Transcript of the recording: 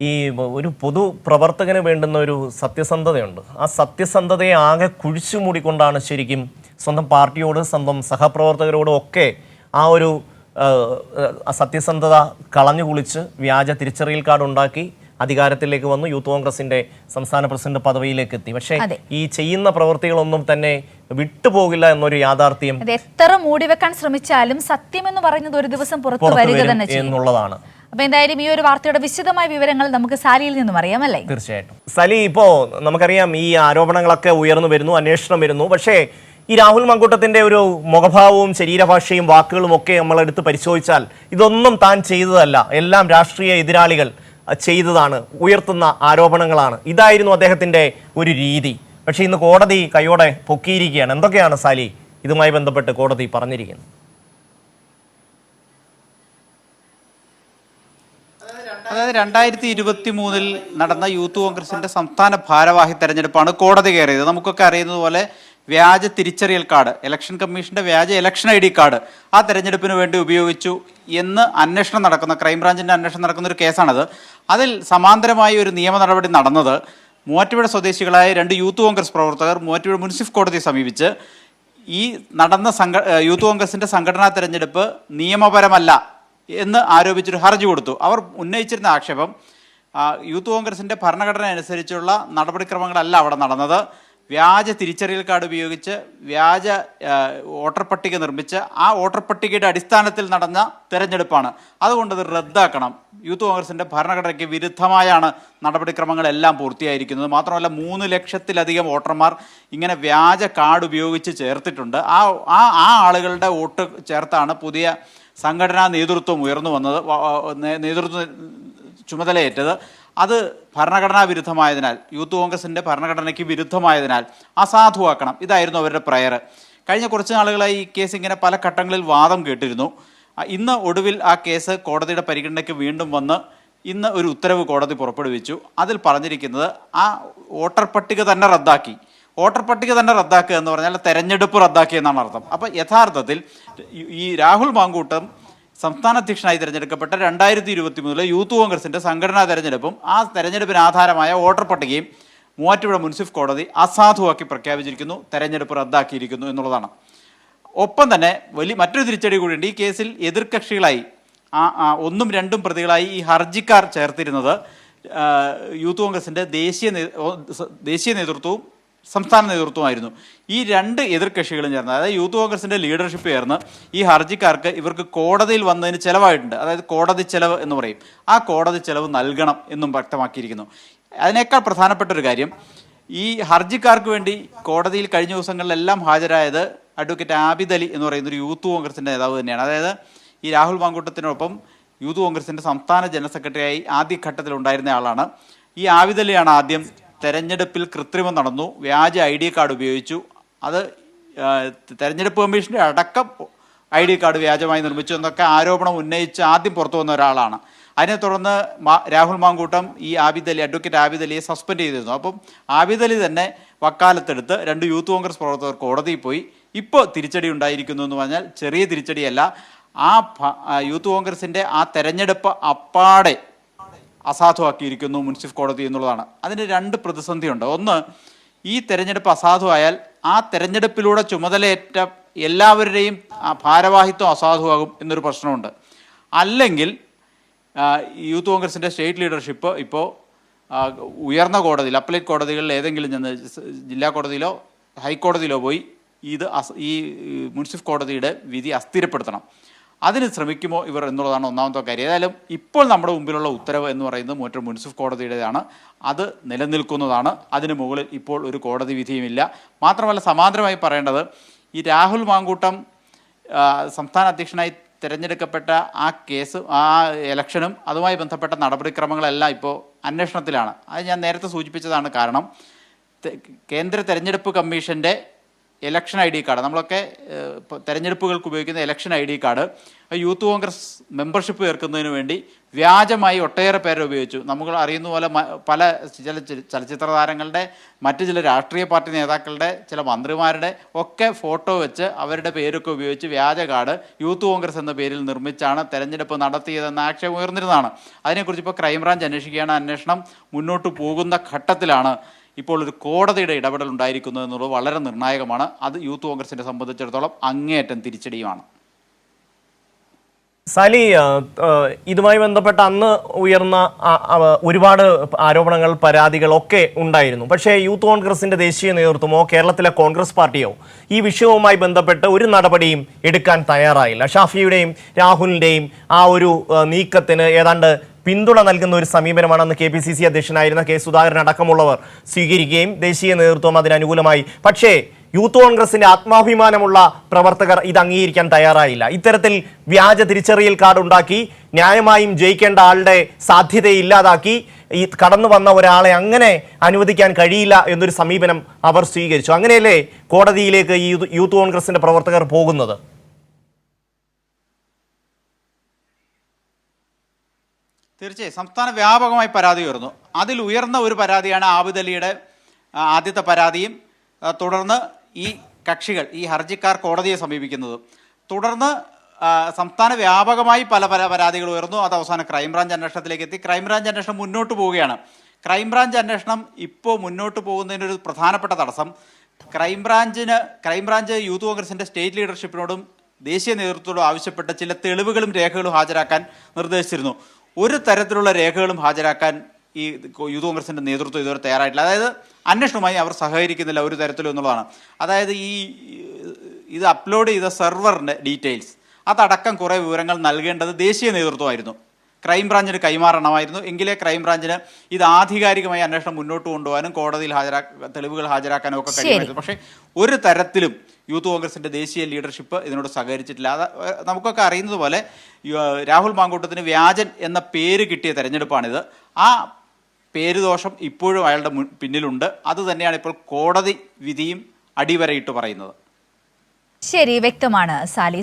ഈ ഒരു പൊതു പ്രവർത്തകന് വേണ്ടുന്ന ഒരു സത്യസന്ധതയുണ്ട്. ആ സത്യസന്ധതയെ ആകെ കുഴിച്ചു മൂടിക്കൊണ്ടാണ് ശരിക്കും സ്വന്തം പാർട്ടിയോട് സ്വന്തം സഹപ്രവർത്തകരോടും ഒക്കെ ആ ഒരു സത്യസന്ധത കളഞ്ഞു കുളിച്ച് വ്യാജ തിരിച്ചറിയൽ കാർഡ് ഉണ്ടാക്കി അധികാരത്തിലേക്ക് വന്നു. യൂത്ത് കോൺഗ്രസിന്റെ സംസ്ഥാന പ്രസിഡന്റ് പദവിയിലേക്ക് എത്തി. പക്ഷേ ഈ ചെയ്യുന്ന പ്രവൃത്തികളൊന്നും തന്നെ വിട്ടുപോകില്ല എന്നൊരു യാഥാർത്ഥ്യം എത്ര മൂടിവെക്കാൻ ശ്രമിച്ചാലും സത്യം എന്ന് പറയുന്നത് ഒരു ദിവസം പുറത്തു വരിക തന്നെ എന്നുള്ളതാണ്. അപ്പൊ എന്തായാലും ഈ ഒരു വാർത്തയുടെ വിശദമായ വിവരങ്ങൾ നമുക്ക് സാലിയിൽ നിന്നും അറിയാമല്ലേ? തീർച്ചയായിട്ടും. സലി, ഇപ്പോ നമുക്കറിയാം ഈ ആരോപണങ്ങളൊക്കെ ഉയർന്നു വരുന്നു, അന്വേഷണം വരുന്നു. പക്ഷേ ഈ രാഹുൽ മാങ്കൂട്ടത്തിന്റെ ഒരു മുഖഭാവവും ശരീരഭാഷയും വാക്കുകളും ഒക്കെ നമ്മളെടുത്ത് പരിശോധിച്ചാൽ ഇതൊന്നും താൻ ചെയ്തതല്ല, എല്ലാം രാഷ്ട്രീയ എതിരാളികൾ ചെയ്തതാണ്, ഉയർത്തുന്ന ആരോപണങ്ങളാണ്. ഇതായിരുന്നു അദ്ദേഹത്തിന്റെ ഒരു രീതി. പക്ഷേ ഇന്ന് കോടതി കൈയോടെ പൊക്കിയിരിക്കുകയാണ്. എന്തൊക്കെയാണ് സാലി ഇതുമായി ബന്ധപ്പെട്ട് കോടതി പറഞ്ഞിരിക്കുന്നത്? അതായത് 2023 നടന്ന യൂത്ത് കോൺഗ്രസിന്റെ സംസ്ഥാന ഭാരവാഹി തെരഞ്ഞെടുപ്പാണ് കോടതി കയറിയത്. നമുക്കൊക്കെ അറിയുന്നത് പോലെ വ്യാജ തിരിച്ചറിയൽ കാർഡ്, ഇലക്ഷൻ കമ്മീഷന്റെ വ്യാജ ഇലക്ഷൻ ID കാർഡ് ആ തെരഞ്ഞെടുപ്പിന് വേണ്ടി ഉപയോഗിച്ചു എന്ന് അന്വേഷണം നടക്കുന്ന, ക്രൈംബ്രാഞ്ചിന്റെ അന്വേഷണം നടക്കുന്ന ഒരു കേസാണത്. അതിൽ സമാന്തരമായി ഒരു നിയമ നടപടി നടന്നത് മൂവാറ്റുപുഴ സ്വദേശികളായ 2 യൂത്ത് കോൺഗ്രസ് പ്രവർത്തകർ മൂവാറ്റുപുഴ മുനിസിഫ് കോടതിയെ സമീപിച്ച് ഈ നടന്ന യൂത്ത് കോൺഗ്രസിന്റെ സംഘടനാ തെരഞ്ഞെടുപ്പ് നിയമപരമല്ല എന്ന് ആരോപിച്ചൊരു ഹർജി കൊടുത്തു. അവർ ഉന്നയിച്ചിരുന്ന ആക്ഷേപം യൂത്ത് കോൺഗ്രസിന്റെ ഭരണഘടന അനുസരിച്ചുള്ള നടപടിക്രമങ്ങളല്ല അവിടെ നടന്നത്. വ്യാജ തിരിച്ചറിയൽ കാർഡ് ഉപയോഗിച്ച് വ്യാജ വോട്ടർ പട്ടിക നിർമ്മിച്ച് ആ വോട്ടർ പട്ടികയുടെ അടിസ്ഥാനത്തിൽ നടന്ന തെരഞ്ഞെടുപ്പാണ്. അതുകൊണ്ട് അത് റദ്ദാക്കണം. യൂത്ത് കോൺഗ്രസിന്റെ ഭരണഘടനയ്ക്ക് വിരുദ്ധമായാണ് നടപടിക്രമങ്ങളെല്ലാം പൂർത്തിയായിരിക്കുന്നത്. മാത്രമല്ല 3 ലക്ഷത്തിലധികം വോട്ടർമാർ ഇങ്ങനെ വ്യാജ കാർഡ് ഉപയോഗിച്ച് ചേർത്തിട്ടുണ്ട്. ആ ആളുകളുടെ വോട്ട് ചേർത്താണ് പുതിയ സംഘടനാ നേതൃത്വം ഉയർന്നു വന്നത്, നേതൃത്വ ചുമതലയേറ്റത്. അത് ഭരണഘടനാ വിരുദ്ധമായതിനാൽ, യൂത്ത് കോൺഗ്രസിൻ്റെ ഭരണഘടനയ്ക്ക് വിരുദ്ധമായതിനാൽ അസാധുവാക്കണം. ഇതായിരുന്നു അവരുടെ പ്രയർ. കഴിഞ്ഞ കുറച്ച് നാളുകളായി ഈ കേസ് ഇങ്ങനെ പല ഘട്ടങ്ങളിൽ വാദം കേട്ടിരുന്നു. ഇന്ന് ഒടുവിൽ ആ കേസ് കോടതിയുടെ പരിഗണനയ്ക്ക് വീണ്ടും വന്ന് ഇന്ന് ഒരു ഉത്തരവ് കോടതി പുറപ്പെടുവിച്ചു. അതിൽ പറഞ്ഞിരിക്കുന്നത് ആ വോട്ടർ പട്ടിക തന്നെ റദ്ദാക്കി. വോട്ടർ പട്ടിക തന്നെ റദ്ദാക്കുക എന്ന് പറഞ്ഞാൽ തെരഞ്ഞെടുപ്പ് റദ്ദാക്കി എന്നാണ് അർത്ഥം. അപ്പം യഥാർത്ഥത്തിൽ ഈ രാഹുൽ മാങ്കൂട്ടം സംസ്ഥാന അധ്യക്ഷനായി തിരഞ്ഞെടുക്കപ്പെട്ട 2023 യൂത്ത് കോൺഗ്രസിന്റെ സംഘടനാ തെരഞ്ഞെടുപ്പും ആ തെരഞ്ഞെടുപ്പിന് ആധാരമായ വോട്ടർ പട്ടികയും മൂവാറ്റുപുഴ മുനിസിഫ് കോടതി അസാധുവാക്കി പ്രഖ്യാപിച്ചിരിക്കുന്നു, തെരഞ്ഞെടുപ്പ് റദ്ദാക്കിയിരിക്കുന്നു എന്നുള്ളതാണ്. ഒപ്പം തന്നെ മറ്റൊരു തിരിച്ചടി കൂടിയുണ്ട്. ഈ കേസിൽ എതിർകക്ഷികളായി 1ഉം 2ഉം പ്രതികളായി ഈ ഹർജിക്കാർ ചേർത്തിരുന്നത് യൂത്ത് കോൺഗ്രസിന്റെ ദേശീയ നേതൃത്വവും സംസ്ഥാന നേതൃത്വമായിരുന്നു. ഈ 2 എതിർകക്ഷികളും ചേർന്ന്, അതായത് യൂത്ത് കോൺഗ്രസിന്റെ ലീഡർഷിപ്പ് ചേർന്ന് ഈ ഹർജിക്കാർക്ക് ഇവർക്ക് കോടതിയിൽ വന്നതിന് ചിലവായിട്ടുണ്ട്. അതായത് കോടതി ചെലവ് എന്ന് പറയും. ആ കോടതി ചെലവ് നൽകണം എന്നും വ്യക്തമാക്കിയിരിക്കുന്നു. അതിനേക്കാൾ പ്രധാനപ്പെട്ട ഒരു കാര്യം, ഈ ഹർജിക്കാർക്ക് വേണ്ടി കോടതിയിൽ കഴിഞ്ഞ ദിവസങ്ങളിലെല്ലാം ഹാജരായത് അഡ്വക്കേറ്റ് ആബിദ് അലി എന്ന് പറയുന്ന ഒരു യൂത്ത് കോൺഗ്രസിന്റെ നേതാവ് തന്നെയാണ്. അതായത് ഈ രാഹുൽ മാങ്കൂട്ടത്തിനൊപ്പം യൂത്ത് കോൺഗ്രസിന്റെ സംസ്ഥാന ജനറൽ സെക്രട്ടറിയായി ആദ്യഘട്ടത്തിൽ ഉണ്ടായിരുന്ന ആളാണ്. ഈ ആബിദ് അലിയാണ് ആദ്യം തെരഞ്ഞെടുപ്പിൽ കൃത്രിമം നടന്നു, വ്യാജ ID കാർഡ് ഉപയോഗിച്ചു, അത് തെരഞ്ഞെടുപ്പ് കമ്മീഷന്റെ അടക്കം ID കാർഡ് വ്യാജമായി നിർമ്മിച്ചു എന്നൊക്കെ ആരോപണം ഉന്നയിച്ച് ആദ്യം പുറത്തു വന്ന ഒരാളാണ്. അതിനെ തുടർന്ന് രാഹുൽ മാങ്കൂട്ടം ഈ അഡ്വക്കേറ്റ് ആബിദ് അലിയെ സസ്പെൻഡ് ചെയ്തിരുന്നു. അപ്പം ആബിദ് അലി തന്നെ വക്കാലത്തെടുത്ത് 2 യൂത്ത് കോൺഗ്രസ് പ്രവർത്തകർ കോടതിയിൽ പോയി. ഇപ്പോൾ തിരിച്ചടി ഉണ്ടായിരിക്കുന്നു എന്ന് പറഞ്ഞാൽ ചെറിയ തിരിച്ചടിയല്ല. ആ യൂത്ത് കോൺഗ്രസിന്റെ ആ തെരഞ്ഞെടുപ്പ് അപ്പാടെ അസാധുവാക്കിയിരിക്കുന്നു മുനിസിഫ് കോടതി എന്നുള്ളതാണ്. അതിന് 2 പ്രതിസന്ധിയുണ്ട്. ഒന്ന്, ഈ തെരഞ്ഞെടുപ്പ് അസാധുവായാൽ ആ തെരഞ്ഞെടുപ്പിലൂടെ ചുമതലയേറ്റ എല്ലാവരുടെയും ഭാരവാഹിത്വം അസാധുവാകും എന്നൊരു പ്രശ്നമുണ്ട്. അല്ലെങ്കിൽ യൂത്ത് കോൺഗ്രസിൻ്റെ സ്റ്റേറ്റ് ലീഡർഷിപ്പ് ഇപ്പോൾ ഉയർന്ന കോടതിയിൽ, അപ്പലേറ്റ് കോടതികളിൽ ഏതെങ്കിലും ചെന്ന് ജില്ലാ കോടതിയിലോ ഹൈക്കോടതിയിലോ പോയി ഈ മുനിസിഫ് കോടതിയുടെ വിധി അസ്ഥിരപ്പെടുത്തണം. അതിന് ശ്രമിക്കുമോ ഇവർ എന്നുള്ളതാണ് ഒന്നാമത്തെ കാര്യം. ഏതായാലും ഇപ്പോൾ നമ്മുടെ മുമ്പിലുള്ള ഉത്തരവ് എന്ന് പറയുന്നത് മൂവാറ്റുപുഴ മുനിസിഫ് കോടതിയുടേതാണ്. അത് നിലനിൽക്കുന്നതാണ്. അതിന് മുകളിൽ ഇപ്പോൾ ഒരു കോടതി വിധിയുമില്ല. മാത്രമല്ല, സമാന്തരമായി പറയേണ്ടത്, ഈ രാഹുൽ മാങ്കൂട്ടം സംസ്ഥാന അധ്യക്ഷനായി തിരഞ്ഞെടുക്കപ്പെട്ട ആ കേസ്, ആ ഇലക്ഷനും അതുമായി ബന്ധപ്പെട്ട നടപടിക്രമങ്ങളെല്ലാം ഇപ്പോൾ അന്വേഷണത്തിലാണ്. അത് ഞാൻ നേരത്തെ സൂചിപ്പിച്ചതാണ്. കാരണം കേന്ദ്ര തെരഞ്ഞെടുപ്പ് കമ്മീഷൻ്റെ ഇലക്ഷൻ ID കാർഡ്, നമ്മളൊക്കെ തെരഞ്ഞെടുപ്പുകൾക്ക് ഉപയോഗിക്കുന്ന election ID card youth Congress membership ചേർക്കുന്നതിന് വേണ്ടി വ്യാജമായി ഒട്ടേറെ പേരെ ഉപയോഗിച്ചു. നമ്മൾ അറിയുന്ന പോലെ പല ചില ചലച്ചിത്ര താരങ്ങളുടെ, മറ്റു ചില രാഷ്ട്രീയ പാർട്ടി നേതാക്കളുടെ, ചില മന്ത്രിമാരുടെ ഒക്കെ ഫോട്ടോ വെച്ച് അവരുടെ പേരൊക്കെ ഉപയോഗിച്ച് വ്യാജ കാർഡ് യൂത്ത് കോൺഗ്രസ് എന്ന പേരിൽ നിർമ്മിച്ചാണ് തെരഞ്ഞെടുപ്പ് നടത്തിയതെന്ന ആക്ഷേപം ഉയർന്നിരുന്നതാണ്. അതിനെക്കുറിച്ച് ഇപ്പോൾ ക്രൈംബ്രാഞ്ച് അന്വേഷിക്കുകയാണ്. അന്വേഷണം മുന്നോട്ട് പോകുന്ന ഘട്ടത്തിലാണ് ഇപ്പോൾ ഒരു കോടതിയുടെ ഇടപെടൽ ഉണ്ടായിരിക്കുന്നത് എന്നുള്ളത് വളരെ നിർണായകമാണ്. അത് യൂത്ത് കോൺഗ്രസിനെ സംബന്ധിച്ചിടത്തോളം അങ്ങേയറ്റം തിരിച്ചടിയുമാണ്. സാലി, ഇതുമായി ബന്ധപ്പെട്ട അന്ന് ഉയർന്ന ഒരുപാട് ആരോപണങ്ങൾ, പരാതികളൊക്കെ ഉണ്ടായിരുന്നു. പക്ഷേ യൂത്ത് കോൺഗ്രസിന്റെ ദേശീയ നേതൃത്വമോ കേരളത്തിലെ കോൺഗ്രസ് പാർട്ടിയോ ഈ വിഷയവുമായി ബന്ധപ്പെട്ട് ഒരു നടപടിയും എടുക്കാൻ തയ്യാറായില്ല. ഷാഫിയുടെയും രാഹുലിന്റെയും ആ ഒരു നീക്കത്തിന് ഏതാണ്ട് പിന്തുണ നൽകുന്ന ഒരു സമീപനമാണെന്ന് KPCC അധ്യക്ഷനായിരുന്ന K. സുധാകരൻ അടക്കമുള്ളവർ സ്വീകരിക്കുകയും ദേശീയ നേതൃത്വം അതിനനുകൂലമായി. പക്ഷേ യൂത്ത് കോൺഗ്രസിന്റെ ആത്മാഭിമാനമുള്ള പ്രവർത്തകർ ഇത് അംഗീകരിക്കാൻ തയ്യാറായില്ല. ഇത്തരത്തിൽ വ്യാജ തിരിച്ചറിയൽ കാർഡ് ഉണ്ടാക്കി ന്യായമായും ജയിക്കേണ്ട ആളുടെ സാധ്യതയെ ഇല്ലാതാക്കി ഈ കടന്നു വന്ന ഒരാളെ അങ്ങനെ അനുവദിക്കാൻ കഴിയില്ല എന്നൊരു സമീപനം അവർ സ്വീകരിച്ചു. അങ്ങനെയല്ലേ കോടതിയിലേക്ക് ഈ യൂത്ത് കോൺഗ്രസിന്റെ പ്രവർത്തകർ പോകുന്നത്? തീർച്ചയായും സംസ്ഥാന വ്യാപകമായി പരാതി ഉയർന്നു. അതിൽ ഉയർന്ന ഒരു പരാതിയാണ് ആബിദ് അലിയുടെ ആദ്യത്തെ പരാതിയും തുടർന്ന് ഈ കക്ഷികൾ, ഈ ഹർജിക്കാർ കോടതിയെ സമീപിക്കുന്നത്. തുടർന്ന് സംസ്ഥാന വ്യാപകമായി പല പരാതികൾ ഉയർന്നു. അത് അവസാനം ക്രൈംബ്രാഞ്ച് അന്വേഷണത്തിലേക്ക് എത്തി. ക്രൈംബ്രാഞ്ച് അന്വേഷണം മുന്നോട്ട് പോവുകയാണ്. ക്രൈംബ്രാഞ്ച് അന്വേഷണം ഇപ്പോൾ മുന്നോട്ട് പോകുന്നതിനൊരു പ്രധാനപ്പെട്ട തടസ്സം ക്രൈംബ്രാഞ്ച് യൂത്ത് കോൺഗ്രസിൻ്റെ സ്റ്റേറ്റ് ലീഡർഷിപ്പിനോടും ദേശീയ നേതൃത്വത്തോടും ആവശ്യപ്പെട്ട ചില തെളിവുകളും രേഖകളും ഹാജരാക്കാൻ നിർദ്ദേശിച്ചിരുന്നു. ഒരു തരത്തിലുള്ള രേഖകളും ഹാജരാക്കാൻ ഈ യൂത്ത് കോൺഗ്രസിൻ്റെ നേതൃത്വം ഇതുവരെ തയ്യാറായിട്ടില്ല. അതായത് അന്വേഷണവുമായി അവർ സഹകരിക്കുന്നില്ല ഒരു തരത്തിലും എന്നുള്ളതാണ്. അതായത് ഇത് അപ്ലോഡ് ചെയ്ത സെർവറിൻ്റെ ഡീറ്റെയിൽസ് അതടക്കം കുറേ വിവരങ്ങൾ നൽകേണ്ടത് ദേശീയ നേതൃത്വമായിരുന്നു, ക്രൈംബ്രാഞ്ചിന് കൈമാറണമായിരുന്നു. എങ്കിലേ ക്രൈംബ്രാഞ്ചിന് ഇത് ആധികാരികമായി അന്വേഷണം മുന്നോട്ട് കൊണ്ടുപോകാനും കോടതിയിൽ തെളിവുകൾ ഹാജരാക്കാനും ഒക്കെ കഴിയുമായിരുന്നു. പക്ഷേ ഒരു തരത്തിലും യൂത്ത് കോൺഗ്രസിൻ്റെ ദേശീയ ലീഡർഷിപ്പ് ഇതിനോട് സഹകരിച്ചിട്ടില്ല. നമുക്കൊക്കെ അറിയുന്നത് പോലെ രാഹുൽ മാങ്കൂട്ടത്തിന് വ്യാജൻ എന്ന പേര് കിട്ടിയ തെരഞ്ഞെടുപ്പാണിത്. ആ പേരുദോഷം ഇപ്പോഴും അയാളുടെ പിന്നിലുണ്ട്. അത് തന്നെയാണ് ഇപ്പോൾ കോടതി വിധിയും അടിവരയിട്ട് പറയുന്നത്. ശരി, വ്യക്തമാണ് സാലി.